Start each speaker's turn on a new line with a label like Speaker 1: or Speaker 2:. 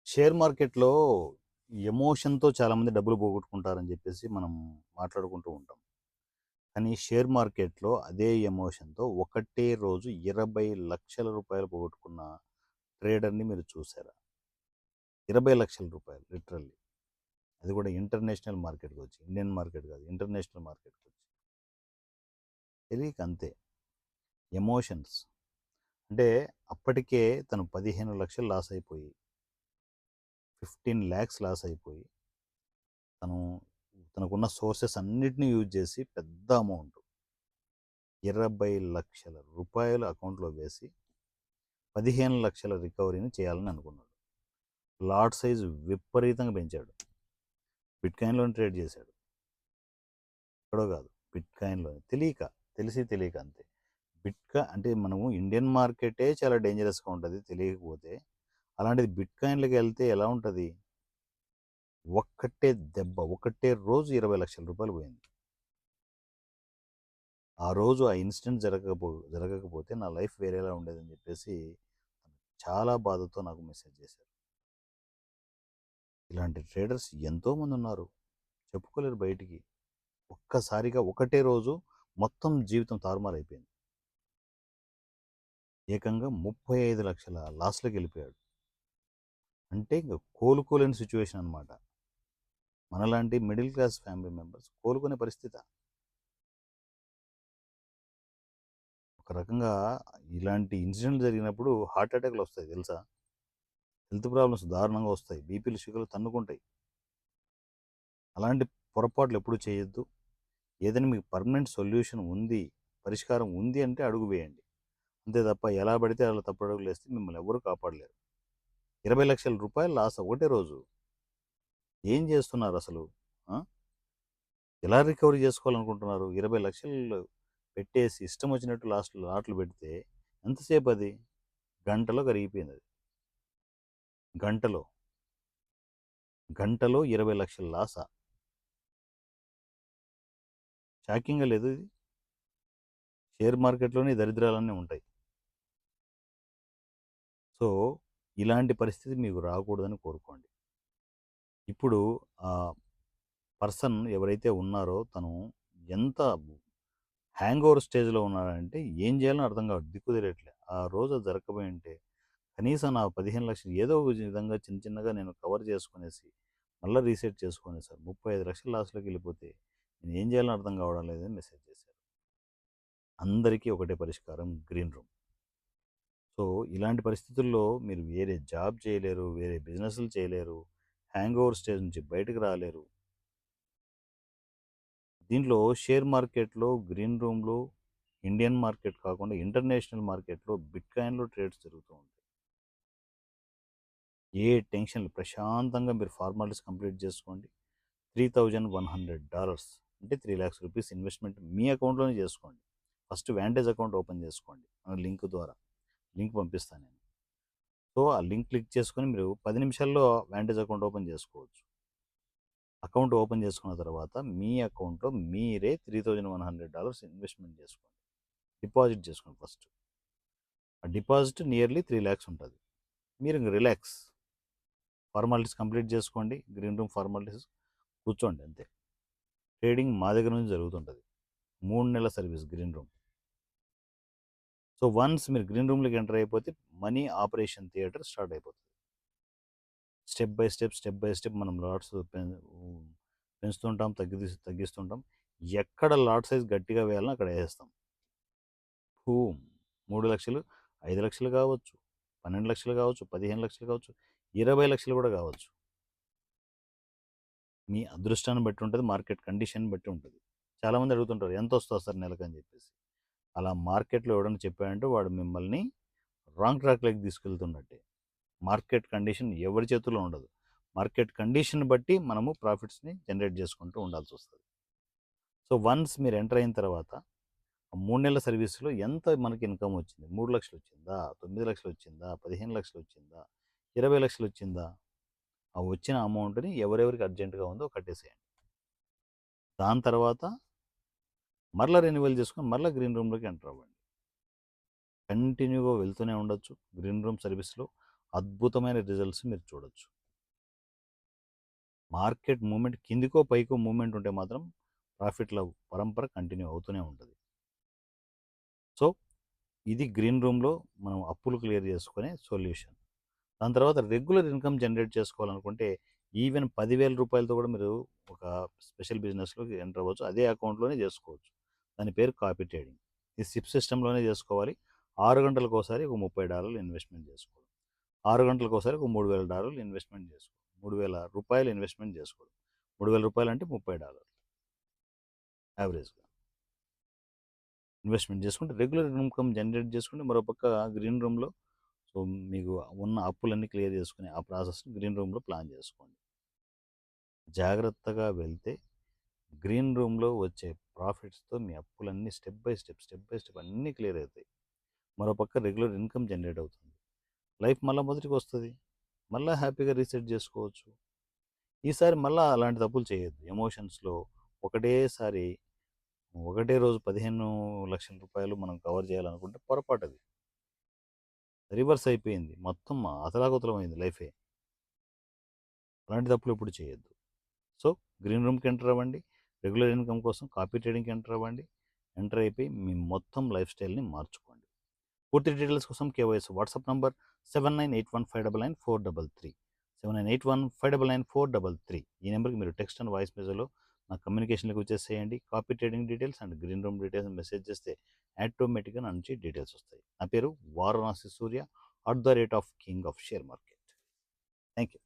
Speaker 1: Share మార్కెట్‌లో ఎమోషన్‌తో చాలామంది డబ్బులు పోగొట్టుకుంటారని జెప్పేసి మనం మాట్లాడుకుంటూ ఉంటాం. కానీ షేర్ మార్కెట్‌లో అదే ఎమోషన్‌తో ఒకటే రోజు 20,00,000 రూపాయలు పోగొట్టుకున్న ట్రేడర్‌ని మీరు చూసారా? 20,00,000 రూపాయలు లిటరల్లీ. అది కూడా ఇంటర్నేషనల్ మార్కెట్‌కొచ్చి. ఇండియన్ మార్కెట్ కాదు. ఇంటర్నేషనల్ మార్కెట్‌కొచ్చి. తెలియక అంతే. ఎమోషన్స్. అంటే అప్పటికే తను 15,00,000 లాస్ అయిపోయి, 15,00,000 లాస్ అయిపోయి తను తనకున్న సోర్సెస్ అన్నిటిని యూజ్ చేసి పెద్ద అమౌంట్ 20,00,000 రూపాయలు అకౌంట్లో వేసి 15,00,000 రికవరీని చేయాలని అనుకున్నాడు. లాట్ సైజు విపరీతంగా పెంచాడు. బిట్కాయిన్లోనే ట్రేడ్ చేశాడు. ఎక్కడో కాదు, బిట్కాయిన్లోనే తెలియక అంతే. అంటే మనము ఇండియన్ మార్కెటే చాలా డేంజరస్గా ఉంటుంది తెలియకపోతే. అలాంటిది బిట్కాయిన్లకి వెళ్తే ఎలా ఉంటుంది? ఒకటే రోజు 20,00,000 రూపాయలు పోయింది. ఆ రోజు ఆ ఇన్సిడెంట్ జరగకపోతే నా లైఫ్ వేరేలా ఉండేదని చెప్పేసి చాలా బాధతో నాకు మెసేజ్ చేశారు. ఇలాంటి ట్రేడర్స్ ఎంతోమంది ఉన్నారు, చెప్పుకోలేరు బయటికి. ఒక్కసారిగా ఒకటే రోజు మొత్తం జీవితం తారుమారైపోయింది. ఏకంగా 35,00,000 లాస్లోకి వెళ్ళిపోయాడు. అంటే ఇంక కోలుకోలేని సిచ్యువేషన్ అనమాట. మనలాంటి మిడిల్ క్లాస్ ఫ్యామిలీ మెంబర్స్ కోలుకునే పరిస్థితి. ఒక రకంగా ఇలాంటి ఇన్సిడెంట్ జరిగినప్పుడు హార్ట్ అటాక్లు వస్తాయి తెలుసా? హెల్త్ ప్రాబ్లమ్స్ దారుణంగా వస్తాయి. బీపీలు షుగర్లు తన్నుకుంటాయి. అలాంటి పొరపాట్లు ఎప్పుడు చేయొద్దు. ఏదైనా మీకు పర్మనెంట్ సొల్యూషన్ ఉంది, పరిష్కారం ఉంది అంటే అడుగు వేయండి. అంతే తప్ప ఎలా పడితే అలా తప్పడుగులు వేస్తే మిమ్మల్ని ఎవరు కాపాడలేరు. 20,00,000 రూపాయలు లాస్ ఒకటే రోజు. ఏం చేస్తున్నారు అసలు? ఆ? ఎలా రికవరీ చేసుకోవాలనుకుంటున్నారు? 20,00,000 పెట్టేసి ఇష్టం వచ్చినట్టు లాట్లు పెడితే ఎంతసేపు అది? గంటలో కరిగిపోయింది అది. గంటలో 20,00,000 లాసా? షాకింగ్గా లేదు ఇది? షేర్ మార్కెట్లోనే ఈ దరిద్రాలన్నీ ఉంటాయి. సో ఇలాంటి పరిస్థితి మీకు రాకూడదని కోరుకోండి. ఇప్పుడు ఆ పర్సన్ ఎవరైతే ఉన్నారో తను ఎంత హ్యాంగ్ ఓవర్ స్టేజ్లో ఉన్నాడంటే ఏం చేయాలని అర్థం కావట్లేదు, దిక్కు తెలియట్లే. ఆ రోజు అది జరగకపోయి ఉంటే కనీసం నా 15,00,000 ఏదో ఒక విధంగా చిన్నగా నేను కవర్ చేసుకునేసి మళ్ళీ రీసెట్ చేసుకొని సార్ 35,00,000 లాస్లోకి వెళ్ళిపోతే నేను ఏం చేయాలని అర్థం కావడం లేదని మెసేజ్ చేశారు. అందరికీ ఒకటే పరిష్కారం, గ్రీన్ రూమ్. సో ఇలాంటి పరిస్థితుల్లో మీరు వేరే జాబ్ చేయలేరు, వేరే బిజినెస్లు చేయలేరు, హ్యాంగ్ ఓవర్ స్టేజ్ నుంచి బయటకు రాలేరు. దీంట్లో షేర్ మార్కెట్లో గ్రీన్ రూమ్లో ఇండియన్ మార్కెట్ కాకుండా ఇంటర్నేషనల్ మార్కెట్లో బిట్కాయిన్లో ట్రేడ్స్ జరుగుతూ ఉంటాయి. ఏ టెన్షన్ ప్రశాంతంగా మీరు ఫార్మాలిటీస్ కంప్లీట్ చేసుకోండి. $3,100 అంటే 3,00,000 రూపీస్ ఇన్వెస్ట్మెంట్ మీ అకౌంట్లోనే చేసుకోండి. ఫస్ట్ వ్యాంటేజ్ అకౌంట్ ఓపెన్ చేసుకోండి లింక్ ద్వారా. లింక్ పంపిస్తాను నేను. సో ఆ లింక్ క్లిక్ చేసుకొని మీరు 10 నిమిషాల్లో వ్యాంటేజ్ అకౌంట్ ఓపెన్ చేసుకోవచ్చు. అకౌంట్ ఓపెన్ చేసుకున్న తర్వాత మీ అకౌంట్లో మీరే $3,100 ఇన్వెస్ట్మెంట్ చేసుకోండి. డిపాజిట్ చేసుకోండి ఫస్ట్. ఆ డిపాజిట్ నియర్లీ 3,00,000 ఉంటుంది. మీరు ఇంక రిలాక్స్, ఫార్మాలిటీస్ కంప్లీట్ చేసుకోండి. గ్రీన్ రూమ్ ఫార్మాలిటీస్ కూర్చోండి అంతే. ట్రేడింగ్ మా దగ్గర నుంచి జరుగుతుంటుంది. 3 నెలల service green room. So once మీరు గ్రీన్ రూమ్లోకి ఎంటర్ అయిపోతే మనీ ఆపరేషన్ థియేటర్ స్టార్ట్ అయిపోతుంది. స్టెప్ బై స్టెప్ మనం లాట్స్ పెంచుతుంటాం, తగ్గిస్తుంటాం. ఎక్కడ లాట్ సైజ్ గట్టిగా వేయాలని అక్కడ వేసేస్తాం. హూమ్ 3,00,000, 5,00,000 కావచ్చు, 12,00,000 కావచ్చు, 15,00,000 కావచ్చు, 20,00,000 కూడా కావచ్చు. మీ అదృష్టాన్ని బట్టి ఉంటుంది, మార్కెట్ కండిషన్ బట్టి ఉంటుంది. చాలామంది అడుగుతుంటారు ఎంత వస్తుంది సార్ నెలకు అని చెప్పేసి. అలా మార్కెట్లో ఎవడన్నా చెప్పాడంటే వాడు మిమ్మల్ని రాంగ్ ట్రాక్లోకి తీసుకెళ్తున్నట్టే. మార్కెట్ కండిషన్ ఎవరి చేతుల్లో ఉండదు. మార్కెట్ కండిషన్ బట్టి మనము ప్రాఫిట్స్ని జనరేట్ చేసుకుంటూ ఉండాల్సి వస్తుంది. సో వన్స్ మీరు ఎంటర్ అయిన తర్వాత 3 నెలల సర్వీస్లో ఎంత మనకి ఇన్కమ్ వచ్చింది? 3,00,000 వచ్చిందా? 9,00,000 వచ్చిందా? 15,00,000 వచ్చిందా? 20,00,000 వచ్చిందా? ఆ వచ్చిన అమౌంట్ని ఎవరెవరికి అర్జెంటుగా ఉందో కట్టేసేయండి. దాని తర్వాత మరలా రెన్యువల్ చేసుకొని మరలా గ్రీన్ రూమ్లోకి ఎంటర్ అవ్వండి. కంటిన్యూగా వెళ్తూనే ఉండొచ్చు. గ్రీన్ రూమ్ సర్వీస్లో అద్భుతమైన రిజల్ట్స్ మీరు చూడొచ్చు. మార్కెట్ మూవ్‌మెంట్ కిందికో, పైకో మూవ్‌మెంట్ ఉంటే మాత్రం ప్రాఫిట్‌ల పరంపర కంటిన్యూ అవుతూనే ఉంటది. సో, ఇది గ్రీన్ రూమ్‌లో మనం అప్పులు క్లియర్ చేసుకునే సొల్యూషన్. దాని తర్వాత రెగ్యులర్ ఇన్‌కమ్ జనరేట్ చేసుకోవాలనుకుంటే ఈవెన్ రూ. 10,000 కూడా మీరు ఒక స్పెషల్ బిజినెస్‌లోకి ఎంటర్ అవ్వచ్చు. అదే అకౌంట్‌లోనే చేసుకోవచ్చు. దాని పేరు కాపీ ట్రేడింగ్. ఈ సిప్ సిస్టమ్‌లోనే చేసుకోవాలి. 6 గంటలకోసారి ఒక $30 ఇన్వెస్ట్‌మెంట్ చేసుకోవడం. 6 గంటలకోసారి ఒక $3,000 ఇన్వెస్ట్‌మెంట్ చేసుకోవడం. రూ. 3,000 ఇన్వెస్ట్‌మెంట్ చేసుకోవడం. $3,000 అంటే $30 యావరేజ్‌గా. ఇన్వెస్ట్‌మెంట్ చేసుకుంటే రెగ్యులర్ ఇన్‌కమ్ జనరేట్ చేసుకుంటే మరోపక్క గ్రీన్ రూమ్‌లో సో, మీకు ఉన్న అప్పులన్నీ క్లియర్ చేసుకునే ఆ ప్రాసెస్‌ని గ్రీన్ రూమ్‌లో ప్లాన్ చేసుకోండి. జాగ్రత్తగా వెళ్తే గ్రీన్ రూమ్‌లో వచ్చే ప్రాఫిట్స్‌తో మీ అప్పులన్నీ స్టెప్ బై స్టెప్ అన్నీ క్లియర్ అవుతాయి. మరోపక్క రెగ్యులర్ ఇన్‌కమ్ జనరేట్ అవుతుంది. లైఫ్ మళ్ళా మొదటికొస్తది. మళ్ళా హ్యాపీగా రీసెట్ చేసుకోవచ్చు. ఈసారి మళ్ళా అలాంటి తప్పులు చేయొద్దు. ఎమోషన్స్‌లో ఒకటేసారి ఒకటే రోజు 15,00,000 మనం కవర్ చేయాలనుకుంటే పొరపాటది. రివర్స్ అయిపోయింది. మొత్తం అతలాకుతలమైంది లైఫే. అలాంటి తప్పులు ఎప్పుడు చేయొద్దు. సో, గ్రీన్ రూమ్‌కి ఎంటర్ అవ్వండి. రెగ్యులర్ ఇన్‌కమ్ కోసం కాపీ ట్రేడింగ్‌కి ఎంటర్ అవ్వండి. ఎంటర్ అయిపోయి మీ మొత్తం లైఫ్ స్టైల్‌ని మార్చుకోండి. పూర్తి డీటెయిల్స్ కోసం కేవైసీ వాట్సాప్ నంబర్ 7981599433 7981599433 ఈ నెంబర్‌కి మీరు టెక్స్ట్ అండ్ వాయిస్ మెసేజ్‌లో నా కమ్యూనికేషన్‌లోకి వచ్చేసేయండి. Copy trading details and green room details message చేస్తే ఆటోమేటిక్‌గా నా నుంచి డీటెయిల్స్ వస్తాయి. నా పేరు Varanasi Surya @king of share market. Thank you.